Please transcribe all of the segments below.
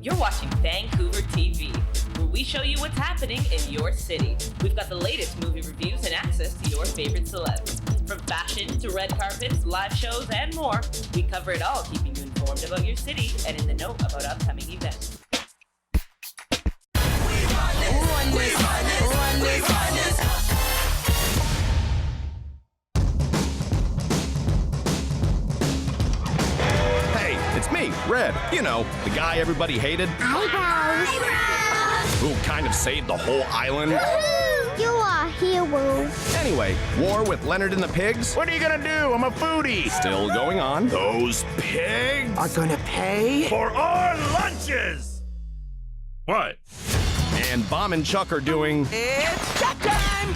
You're watching Vancouver TV, where we show you what's happening in your city. We've got the latest movie reviews and access to your favorite celebs. From fashion to red carpets, live shows, and more, we cover it all, keeping you informed about your city and in the know about upcoming events. Hey, it's me, Red. You know, the guy everybody hated. Eyebrows. Who kind of saved the whole island. You are a hero. Anyway, war with Leonard and the pigs. What are you gonna do? I'm a foodie. Still going on. Those pigs Are gonna pay? for our lunches. What? And Bomb and Chuck are doing... It's check time!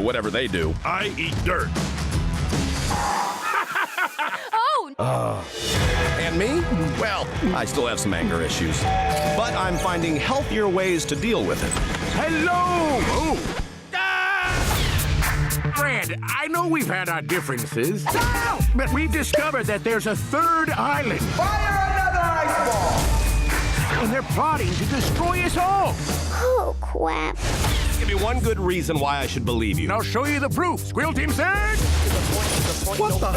whatever they do. I eat dirt. And me? Well, I still have some anger issues. But I'm finding healthier ways to deal with it. Hello. Oh. Fred, I know we've had our differences, but we've discovered that there's a third island. Fire another ice ball! And they're plotting to destroy us all. Oh, crap. Give me one good reason why I should believe you. And I'll show you the proof. Squeal Team said. What the?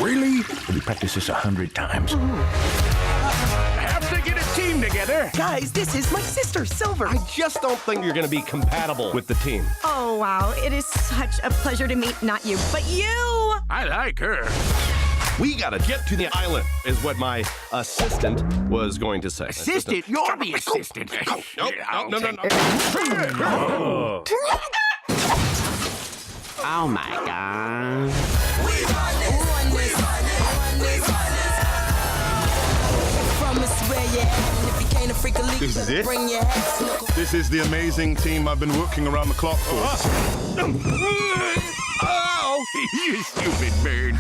Really? We practice this 100 times. Have to get a team together. Guys, this is my sister, Silver. I just don't think you're going to be compatible with the team. Oh, wow. It is such a pleasure to meet not you, but you! I like her. We got to get to the island, is what my assistant was going to say. Assistant? You're the assistant. Nope, no. Oh my God. This is it? This is the amazing team I've been working around the clock for. Oh, you stupid bird.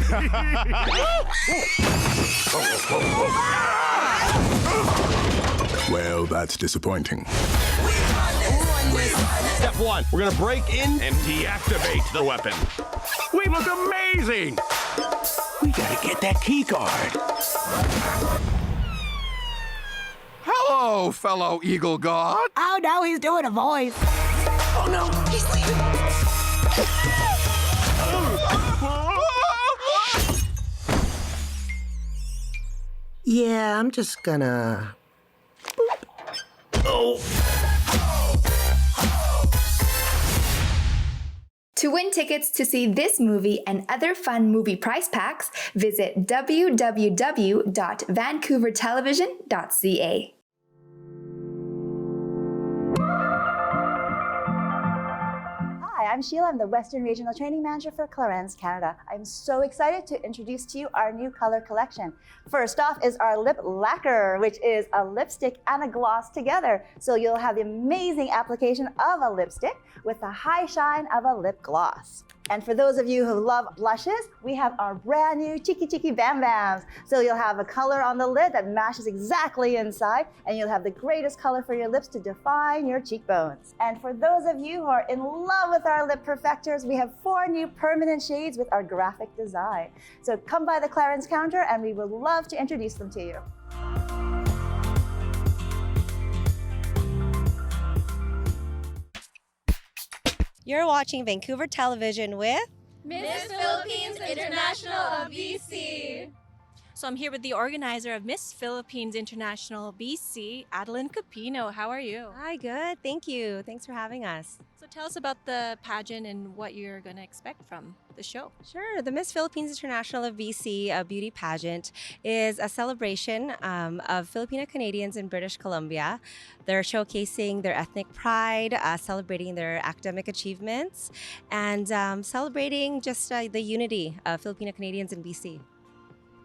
Well, that's disappointing. Step one, we're going to break in and deactivate the weapon. We look amazing. We gotta get that key card. Hello, fellow Eagle God. Oh, no, he's doing a voice. Oh no, he's leaving. Yeah, I'm just gonna... To win tickets to see this movie and other fun movie prize packs, visit www.vancouvertelevision.ca. Hi, I'm Sheila. I'm the Western Regional Training Manager for Clarins Canada. I'm so excited to introduce to you our new color collection. First off is our lip lacquer, which is a lipstick and a gloss together. So you'll have the amazing application of a lipstick with the high shine of a lip gloss. And for those of you who love blushes, we have our brand new Cheeky Cheeky Bam Bams. So you'll have a color on the lid that matches exactly inside, and you'll have the greatest color for your lips to define your cheekbones. And for those of you who are in love with our lip perfectors, we have 4 new permanent shades with our graphic design. So come by the Clarins counter and we would love to introduce them to you. You're watching Vancouver Television with Miss Philippines International of BC. So I'm here with the organizer of Miss Philippines International BC, Adelynn Cupino. How are you? Hi, good. Thank you. Thanks for having us. So tell us about the pageant and what you're going to expect from the show. Sure. The Miss Philippines International of BC beauty pageant is a celebration of Filipino Canadians in British Columbia. They're showcasing their ethnic pride, celebrating their academic achievements, and celebrating just the unity of Filipino Canadians in BC.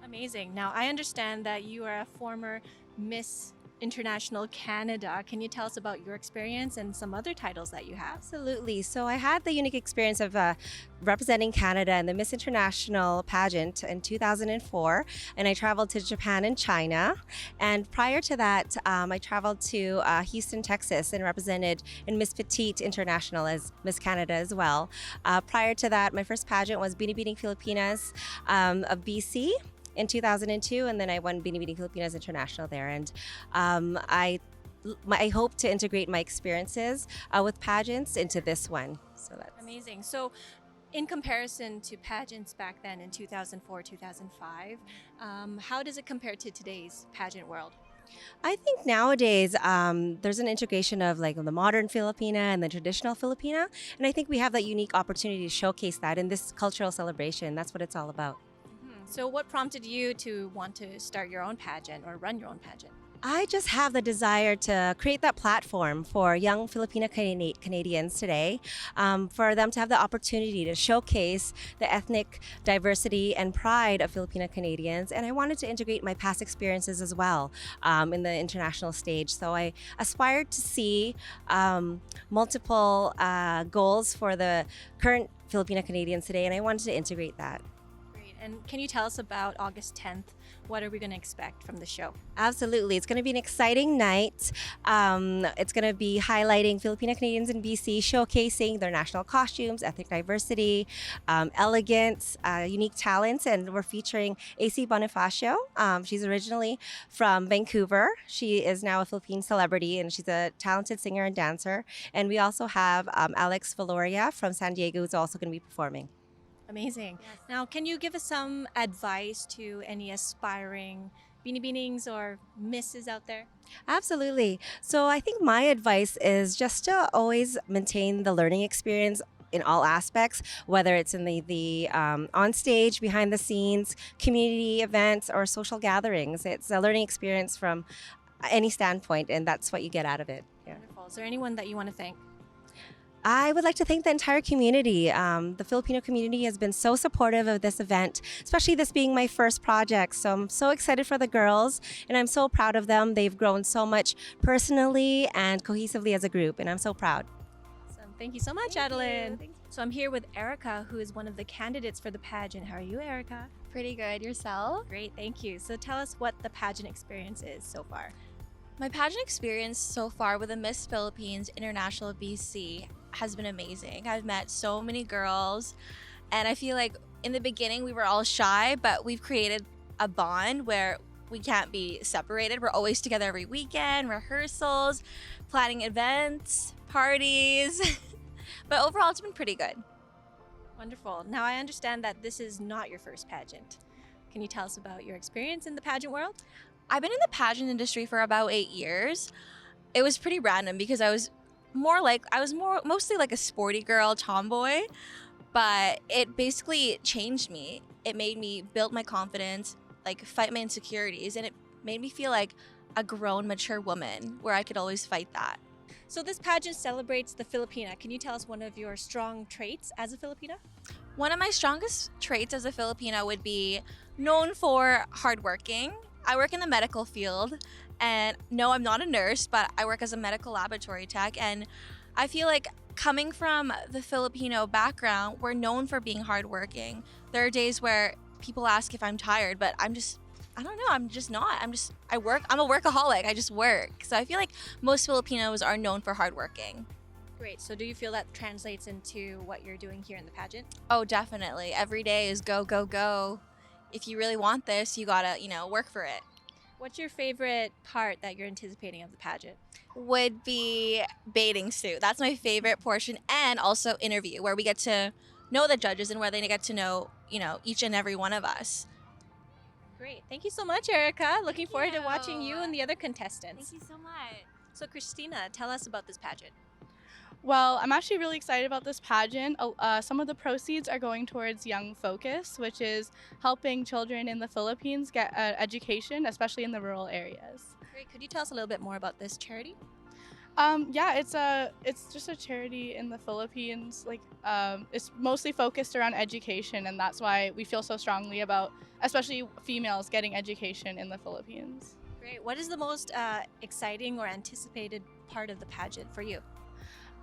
Amazing. Now, I understand that you are a former Miss International Canada. Can you tell us about your experience and some other titles that you have? Absolutely. So I had the unique experience of representing Canada in the Miss International pageant in 2004, and I traveled to Japan and China. And prior to that, I traveled to Houston, Texas, and represented in Miss Petite International as Miss Canada as well. Prior to that, my first pageant was Binibining Filipinas of BC in 2002, and then I won Binibining Filipinas International there. And I hope to integrate my experiences with pageants into this one. So that's amazing. So in comparison to pageants back then in 2004, 2005, how does it compare to today's pageant world? I think nowadays there's an integration of like the modern Filipina and the traditional Filipina, and I think we have that unique opportunity to showcase that in this cultural celebration. That's what it's all about. So what prompted you to want to start your own pageant or run your own pageant? I just have the desire to create that platform for young Filipino Canadians today, for them to have the opportunity to showcase the ethnic diversity and pride of Filipino Canadians. And I wanted to integrate my past experiences as well in the international stage. So I aspired to see multiple goals for the current Filipino Canadians today, and I wanted to integrate that. And can you tell us about August 10th? What are we going to expect from the show? Absolutely. It's going to be an exciting night. It's going to be highlighting Filipino Canadians in BC, showcasing their national costumes, ethnic diversity, elegance, unique talents. And we're featuring AC Bonifacio. She's originally from Vancouver. She is now a Philippine celebrity, and she's a talented singer and dancer. And we also have Alex Valoria from San Diego, who's also going to be performing. Amazing. Yes. Now, can you give us some advice to any aspiring binibinings or misses out there? Absolutely. So I think my advice is just to always maintain the learning experience in all aspects, whether it's in the on stage, behind the scenes, community events, or social gatherings. It's a learning experience from any standpoint, and that's what you get out of it. Yeah. Wonderful. Is there anyone that you want to thank? I would like to thank the entire community. The Filipino community has been so supportive of this event, especially this being my first project. So I'm so excited for the girls, and I'm so proud of them. They've grown so much personally and cohesively as a group, and I'm so proud. Awesome. Thank you so much, Adelynn. So I'm here with Erika, who is one of the candidates for the pageant. How are you, Erika? Pretty good. Yourself? Great, thank you. So tell us what the pageant experience is so far. My pageant experience so far with the Miss Philippines International BC has been amazing. I've met so many girls, and I feel like in the beginning we were all shy, but we've created a bond where we can't be separated. We're always together every weekend, rehearsals, planning events, parties. But overall, it's been pretty good. Wonderful. Now, I understand that this is not your first pageant. Can you tell us about your experience in the pageant world? I've been in the pageant industry for about 8 years. It was pretty random because I was mostly like a sporty girl, tomboy, but it basically changed me. It made me build my confidence, like fight my insecurities, and it made me feel like a grown, mature woman where I could always fight that. So this pageant celebrates the Filipina. Can you tell us one of your strong traits as a Filipina? One of my strongest traits as a Filipina would be known for hardworking. I work in the medical field, and no, I'm not a nurse, but I work as a medical laboratory tech, and I feel like coming from the Filipino background, we're known for being hardworking. There are days where people ask if I'm tired, but I don't know, I'm just not. I work, I'm a workaholic, I just work. So I feel like most Filipinos are known for hardworking. Great, so do you feel that translates into what you're doing here in the pageant? Oh, definitely. Every day is go, go, go. If you really want this, you gotta, work for it. What's your favorite part that you're anticipating of the pageant? Would be bathing suit. That's my favorite portion, and also interview, where we get to know the judges and where they get to know, each and every one of us. Great. Thank you so much, Erika. Looking forward to watching you and the other contestants. Thank you so much. So Christina, tell us about this pageant. Well, I'm actually really excited about this pageant. Some of the proceeds are going towards Young Focus, which is helping children in the Philippines get education, especially in the rural areas. Great. Could you tell us a little bit more about this charity? Yeah, it's just a charity in the Philippines. It's mostly focused around education, and that's why we feel so strongly about, especially females, getting education in the Philippines. Great. What is the most exciting or anticipated part of the pageant for you?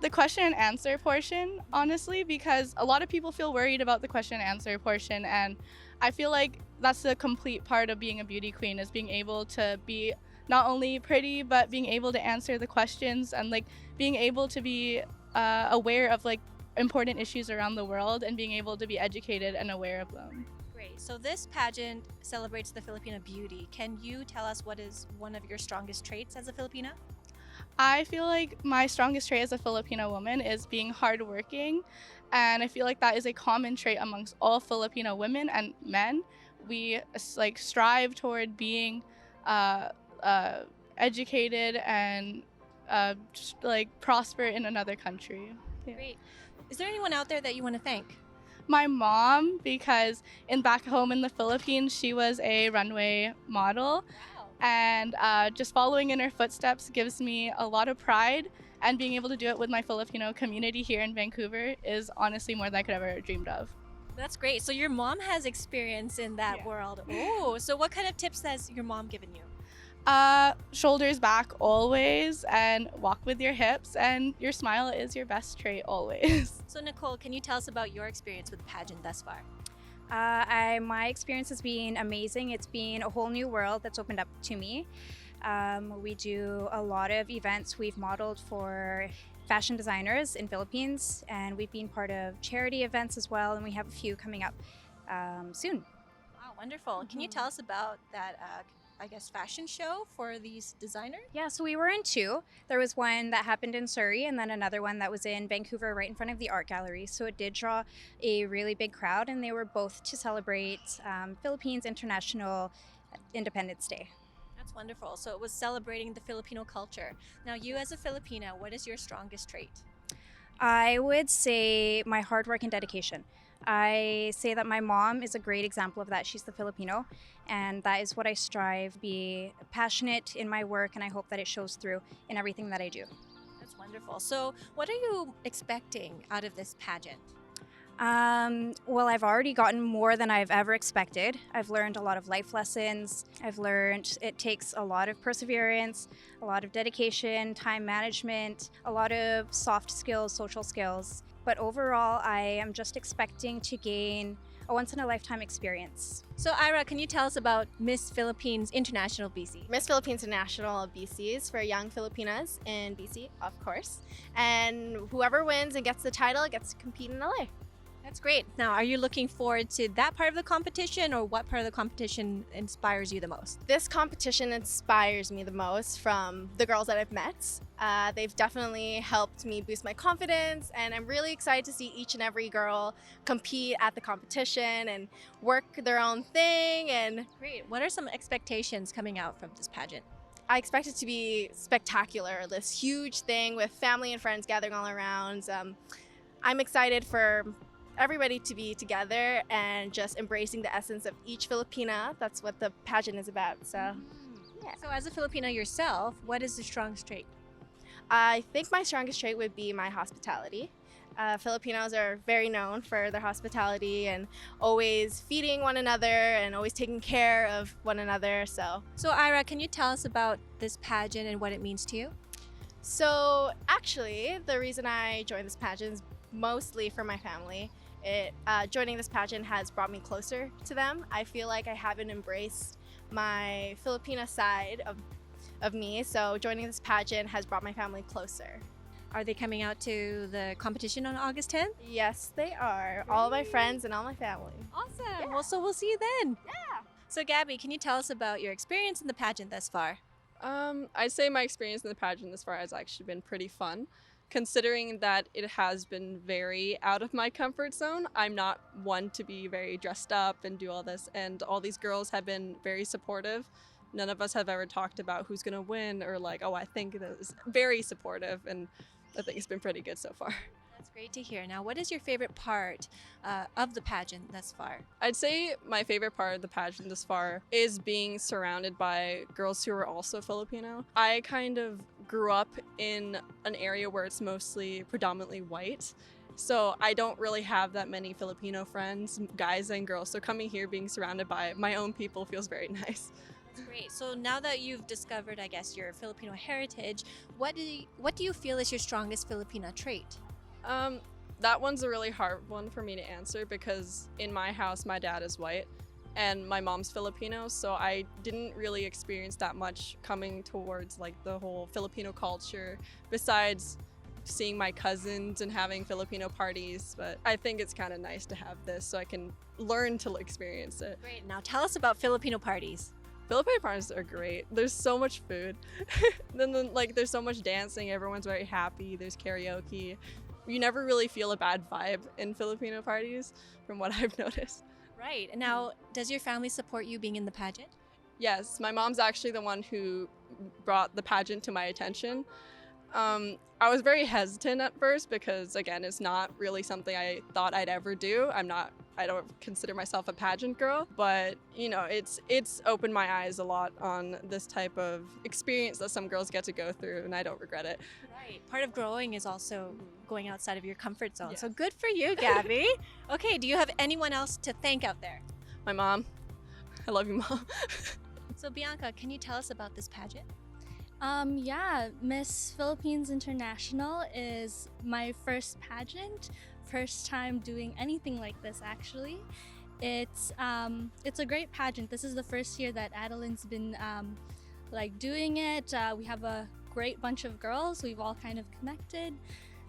The question and answer portion, honestly, because a lot of people feel worried about the question and answer portion, and I feel like that's the complete part of being a beauty queen, is being able to be not only pretty, but being able to answer the questions and like being able to be aware of like important issues around the world and being able to be educated and aware of them. Great. So this pageant celebrates the Filipino beauty. Can you tell us what is one of your strongest traits as a Filipina? I feel like my strongest trait as a Filipino woman is being hardworking, and I feel like that is a common trait amongst all Filipino women and men. We like strive toward being educated and just, like prosper in another country. Yeah. Great. Is there anyone out there that you want to thank? My mom, because back home in the Philippines, she was a runway model. And just following in her footsteps gives me a lot of pride, and being able to do it with my Filipino community here in Vancouver is honestly more than I could ever dreamed of. That's great. So your mom has experience in that world. Oh, so what kind of tips has your mom given you? Shoulders back always, and walk with your hips, and your smile is your best trait always. So Nicole, can you tell us about your experience with the pageant thus far? My experience has been amazing. It's been a whole new world that's opened up to me. We do a lot of events. We've modeled for fashion designers in Philippines, and we've been part of charity events as well, and we have a few coming up soon. Wow, wonderful. Can you tell us about that, fashion show for these designers? Yeah, so we were in two. There was one that happened in Surrey, and then another one that was in Vancouver right in front of the art gallery. So it did draw a really big crowd, and they were both to celebrate Philippines International Independence Day. That's wonderful. So it was celebrating the Filipino culture. Now you as a Filipina, what is your strongest trait? I would say my hard work and dedication. I say that my mom is a great example of that. She's the Filipino, and that is what I strive, be passionate in my work, and I hope that it shows through in everything that I do. That's wonderful. So what are you expecting out of this pageant? Well, I've already gotten more than I've ever expected. I've learned a lot of life lessons. I've learned it takes a lot of perseverance, a lot of dedication, time management, a lot of soft skills, social skills. But overall, I am just expecting to gain a once-in-a-lifetime experience. So Ira, can you tell us about Miss Philippines International BC? Miss Philippines International BC is for young Filipinas in BC, of course. And whoever wins and gets the title gets to compete in LA. That's great. Now, are you looking forward to that part of the competition, or what part of the competition inspires you the most? This competition inspires me the most from the girls that I've met. They've definitely helped me boost my confidence, and I'm really excited to see each and every girl compete at the competition and work their own thing. And great. What are some expectations coming out from this pageant? I expect it to be spectacular, this huge thing with family and friends gathering all around. I'm excited for everybody to be together and just embracing the essence of each Filipina. That's what the pageant is about. So, yeah. So as a Filipina yourself, what is the strongest trait? I think my strongest trait would be my hospitality. Filipinos are very known for their hospitality and always feeding one another and always taking care of one another. So Ira, can you tell us about this pageant and what it means to you? So actually, the reason I joined this pageant is mostly for my family. Joining this pageant has brought me closer to them. I feel like I haven't embraced my Filipina side of me, so joining this pageant has brought my family closer. Are they coming out to the competition on August 10th? Yes, they are. All my friends and all my family. Awesome. Yeah. Well, so we'll see you then. Yeah. So Gabby, can you tell us about your experience in the pageant thus far? I'd say my experience in the pageant this far has actually been pretty fun. Considering that it has been very out of my comfort zone. I'm not one to be very dressed up and do all this, and all these girls have been very supportive. None of us have ever talked about who's gonna win or like, oh, I think that is very supportive, and I think it's been pretty good so far. That's great to hear. Now, what is your favorite part of the pageant thus far? I'd say my favorite part of the pageant thus far is being surrounded by girls who are also Filipino. I kind of grew up in an area where it's mostly predominantly white. So I don't really have that many Filipino friends, guys and girls. So coming here, being surrounded by my own people feels very nice. That's great. So now that you've discovered, I guess, your Filipino heritage, what do you feel is your strongest Filipino trait? That one's a really hard one for me to answer because in my house, my dad is white and my mom's Filipino, so I didn't really experience that much coming towards like the whole Filipino culture besides seeing my cousins and having Filipino parties. But I think it's kind of nice to have this so I can learn to experience it. Great. Now tell us about Filipino parties. Filipino parties are great. There's so much food. then like there's so much dancing. Everyone's very happy. There's karaoke. You never really feel a bad vibe in Filipino parties from what I've noticed. Right. And now, does your family support you being in the pageant? Yes, my mom's actually the one who brought the pageant to my attention. I was very hesitant at first because, again, it's not really something I thought I'd ever do. I don't consider myself a pageant girl, but you know, it's opened my eyes a lot on this type of experience that some girls get to go through, and I don't regret it. Right. Part of growing is also going outside of your comfort zone. Yeah. So good for you, Gabby. Okay, do you have anyone else to thank out there? My mom. I love you, Mom. So Bianca, can you tell us about this pageant? Yeah, Miss Philippines International is my first pageant, first time doing anything like this actually. It's a great pageant. This is the first year that Adelynn's been like doing it. We have a great bunch of girls. We've all kind of connected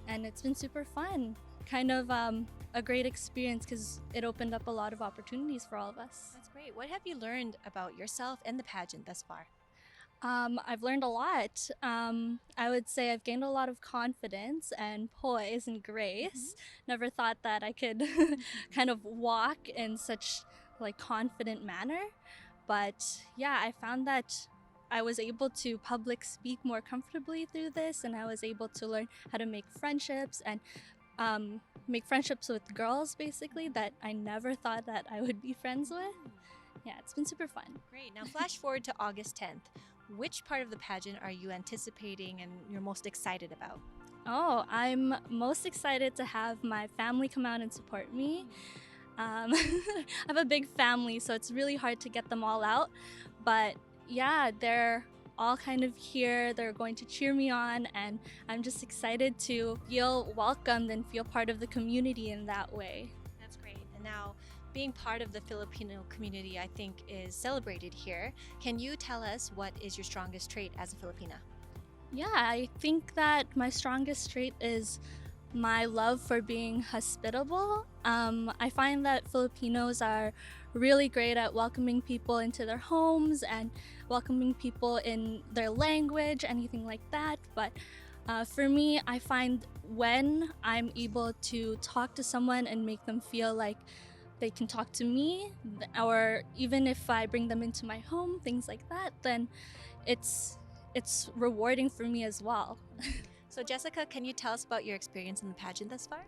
and it's been super fun. Kind of a great experience because it opened up a lot of opportunities for all of us. That's great. What have you learned about yourself and the pageant thus far? I've learned a lot. I would say I've gained a lot of confidence and poise and grace. Never thought that I could kind of walk in such like confident manner. But yeah, I found that I was able to public speak more comfortably through this, and I was able to learn how to make friendships and make friendships with girls basically that I never thought that I would be friends with. Yeah, it's been super fun. Great. Now flash forward to August 10th. Which part of the pageant are you anticipating and you're most excited about? Oh, I'm most excited to have my family come out and support me. I have a big family, so it's really hard to get them all out. But yeah, they're all kind of here. They're going to cheer me on, and I'm just excited to feel welcomed and feel part of the community in that way. That's great. And now, being part of the Filipino community, I think, is celebrated here. Can you tell us what is your strongest trait as a Filipina? Yeah, I think that my strongest trait is my love for being hospitable. I find that Filipinos are really great at welcoming people into their homes and welcoming people in their language, anything like that. But for me, I find when I'm able to talk to someone and make them feel like they can talk to me, or even if I bring them into my home, things like that, then it's rewarding for me as well. So Jessica, can you tell us about your experience in the pageant thus far?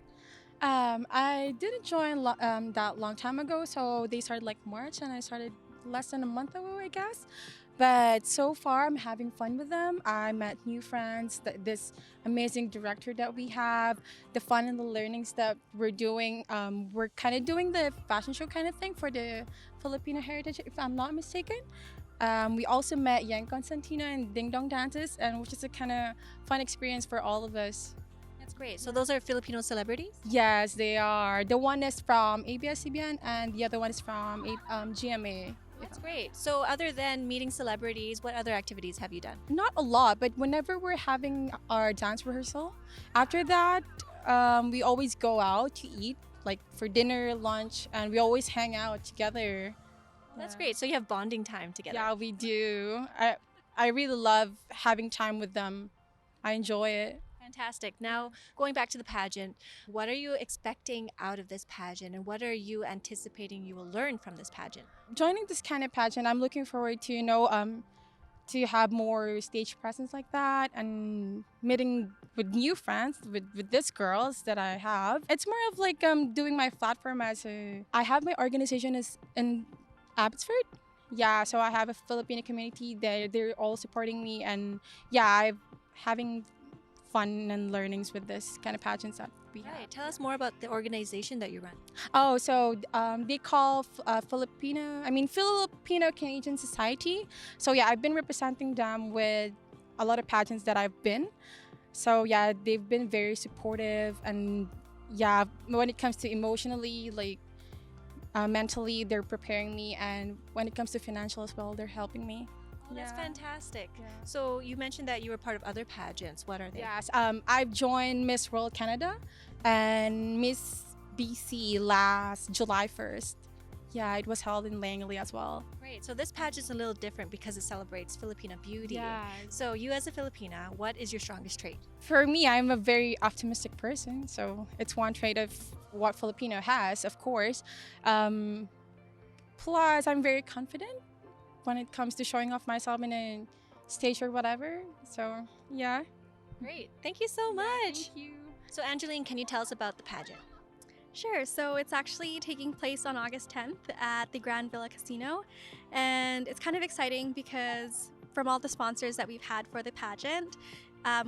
I didn't join that long time ago, so they started like March and I started less than a month ago, I guess. But so far, I'm having fun with them. I met new friends, this amazing director that we have, the fun and the learnings that we're doing. We're kind of doing the fashion show kind of thing for the Filipino heritage, if I'm not mistaken. We also met Yang Constantina and Ding Dong dances, and which is a kind of fun experience for all of us. That's great. So those are Filipino celebrities? Yes, they are. The one is from ABS-CBN and the other one is from GMA. That's great. So other than meeting celebrities, what other activities have you done? Not a lot, but whenever we're having our dance rehearsal, after that, we always go out to eat, like for dinner, lunch, and we always hang out together. That's great. So you have bonding time together. Yeah, we do. I really love having time with them. I enjoy it. Fantastic. Now, going back to the pageant, what are you expecting out of this pageant, and what are you anticipating you will learn from this pageant? Joining this kind of pageant, I'm looking forward to, to have more stage presence like that and meeting with new friends, with these girls that I have. It's more of like doing my platform I have my organization is in Abbotsford. Yeah, so I have a Filipino community. They're all supporting me, and yeah, I'm having fun and learnings with this kind of pageants that we have. Right. Tell us more about the organization that you run. Oh, so they call Filipino Canadian Society. So yeah, I've been representing them with a lot of pageants that I've been. So yeah, they've been very supportive, and yeah, when it comes to emotionally, like mentally, they're preparing me, and when it comes to financial as well, they're helping me. Oh, that's fantastic. So you mentioned that you were part of other pageants. What are they? Yes, I've joined Miss World Canada and Miss BC last July 1st. Yeah, it was held in Langley as well. Great. So this pageant is a little different because it celebrates Filipino beauty. Yeah. So you as a Filipina, what is your strongest trait? For me, I'm a very optimistic person, so it's one trait of what Filipino has, of course. Plus, I'm very confident when it comes to showing off myself in a stage or whatever. So, yeah. Great. Thank you so much. Thank you. So Angeline, can you tell us about the pageant? Sure. So it's actually taking place on August 10th at the Grand Villa Casino. And it's kind of exciting because from all the sponsors that we've had for the pageant,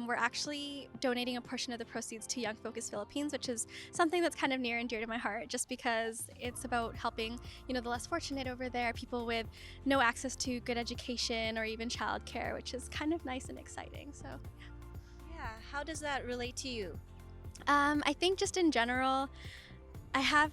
we're actually donating a portion of the proceeds to Young Focus Philippines, which is something that's kind of near and dear to my heart, just because it's about helping, the less fortunate over there, people with no access to good education or even childcare, which is kind of nice and exciting. So, yeah. How does that relate to you? I think just in general, I have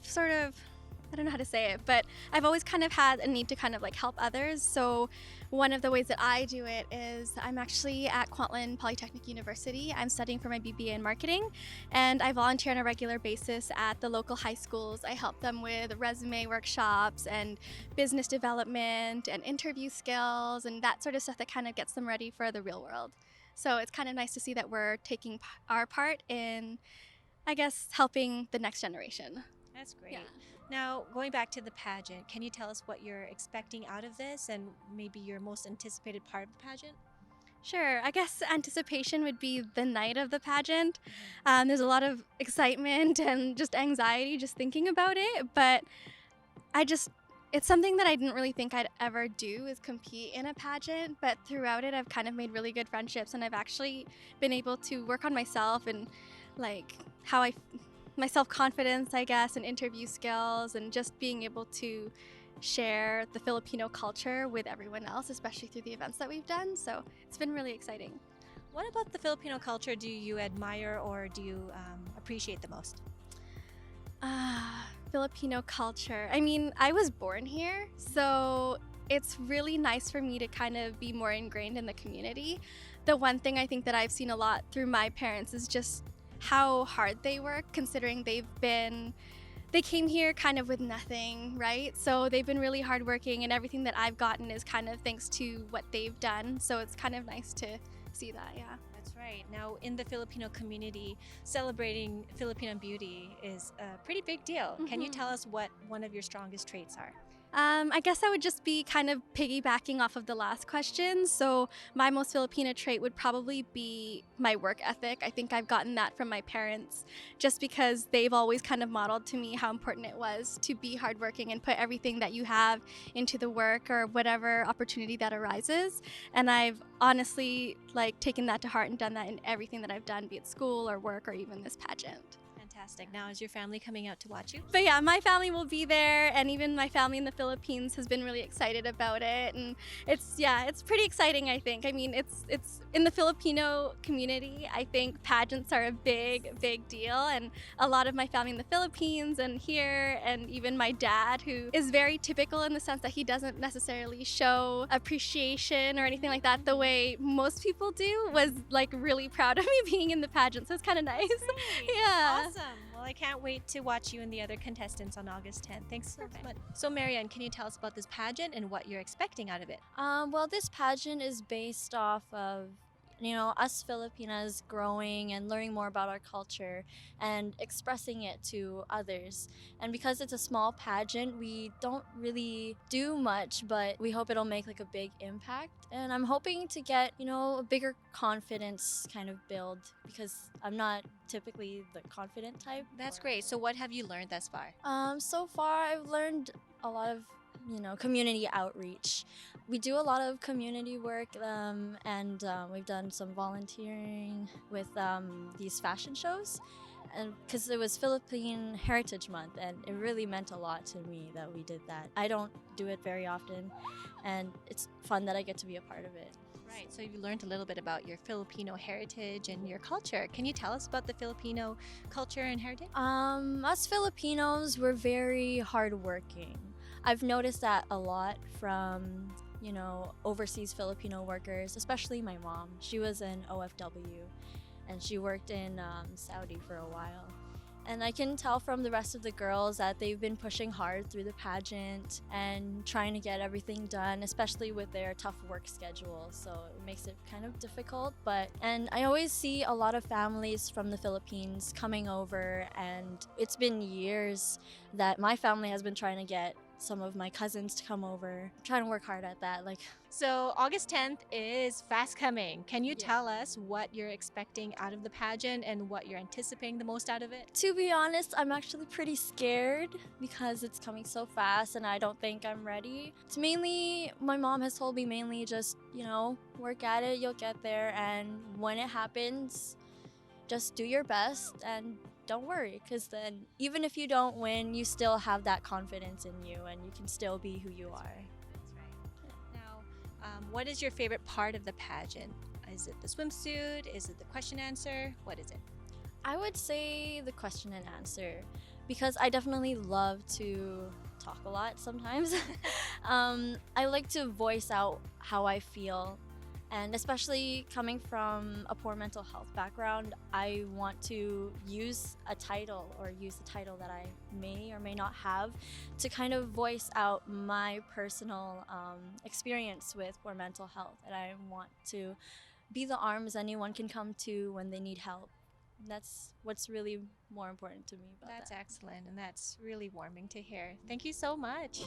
I don't know how to say it, but I've always kind of had a need to kind of like help others. So one of the ways that I do it is I'm actually at Kwantlen Polytechnic University. I'm studying for my BBA in marketing, and I volunteer on a regular basis at the local high schools. I help them with resume workshops and business development and interview skills and that sort of stuff that kind of gets them ready for the real world. So it's kind of nice to see that we're taking our part in, I guess, helping the next generation. That's great. Now, going back to the pageant, can you tell us what you're expecting out of this and maybe your most anticipated part of the pageant? Sure. I guess anticipation would be the night of the pageant. There's a lot of excitement and just anxiety just thinking about it, but it's something that I didn't really think I'd ever do is compete in a pageant, but throughout it I've kind of made really good friendships, and I've actually been able to work on myself and like my self-confidence, I guess, and interview skills, and just being able to share the Filipino culture with everyone else, especially through the events that we've done. So it's been really exciting. What about the Filipino culture do you admire or do you appreciate the most? Filipino culture. I mean, I was born here, so it's really nice for me to kind of be more ingrained in the community. The one thing I think that I've seen a lot through my parents is just how hard they work, considering they came here kind of with nothing, right? So they've been really hardworking, and everything that I've gotten is kind of thanks to what they've done. So it's kind of nice to see that, yeah. That's right. Now, in the Filipino community, celebrating Filipino beauty is a pretty big deal. Can you tell us what one of your strongest traits are? I guess I would just be kind of piggybacking off of the last question. So my most Filipino trait would probably be my work ethic. I think I've gotten that from my parents just because they've always kind of modeled to me how important it was to be hardworking and put everything that you have into the work or whatever opportunity that arises. And I've honestly taken that to heart and done that in everything that I've done, be it school or work or even this pageant. Fantastic. Now, is your family coming out to watch you? But yeah, my family will be there, and even my family in the Philippines has been really excited about it, and it's pretty exciting, I think. I mean, it's in the Filipino community, I think pageants are a big deal, and a lot of my family in the Philippines and here, and even my dad, who is very typical in the sense that he doesn't necessarily show appreciation or anything like that the way most people do, was really proud of me being in the pageant, so it's kind of nice. Yeah. Awesome. Well, I can't wait to watch you and the other contestants on August 10th. Thanks so much. So, Marianne, can you tell us about this pageant and what you're expecting out of it? Well, this pageant is based off of us Filipinas growing and learning more about our culture and expressing it to others. And because it's a small pageant, we don't really do much, but we hope it'll make a big impact. And I'm hoping to get, a bigger confidence kind of build, because I'm not typically the confident type. That's great. So what have you learned thus far? So far I've learned a lot of community outreach. We do a lot of community work, and we've done some volunteering with these fashion shows. and because it was Philippine Heritage Month, and it really meant a lot to me that we did that. I don't do it very often, and it's fun that I get to be a part of it. Right, so you learned a little bit about your Filipino heritage and your culture. Can you tell us about the Filipino culture and heritage? Us Filipinos, we're very hardworking. I've noticed that a lot from, you know, overseas Filipino workers, especially my mom. She was in OFW, and she worked in Saudi for a while. And I can tell from the rest of the girls that they've been pushing hard through the pageant and trying to get everything done, especially with their tough work schedule. So it makes it kind of difficult. And I always see a lot of families from the Philippines coming over, and it's been years that my family has been trying to get some of my cousins to come over. I'm trying to work hard at that. So August 10th is fast coming. Can you tell us what you're expecting out of the pageant and what you're anticipating the most out of it? To be honest, I'm actually pretty scared because it's coming so fast and I don't think I'm ready. It's mainly, my mom has told me mainly just, you know, work at it, you'll get there, and when it happens, just do your best and don't worry, because then even if you don't win, you still have that confidence in you and you can still be who you are. Now, what is your favorite part of the pageant? Is it the swimsuit? Is it the question answer? What is it? I would say the question and answer, because I definitely love to talk a lot sometimes. I like to voice out how I feel, and especially coming from a poor mental health background, I want to use a title that I may or may not have to kind of voice out my personal experience with poor mental health. And I want to be the arms anyone can come to when they need help. That's what's really more important to me about That's that. excellent, and that's really warming to hear. Thank you so much.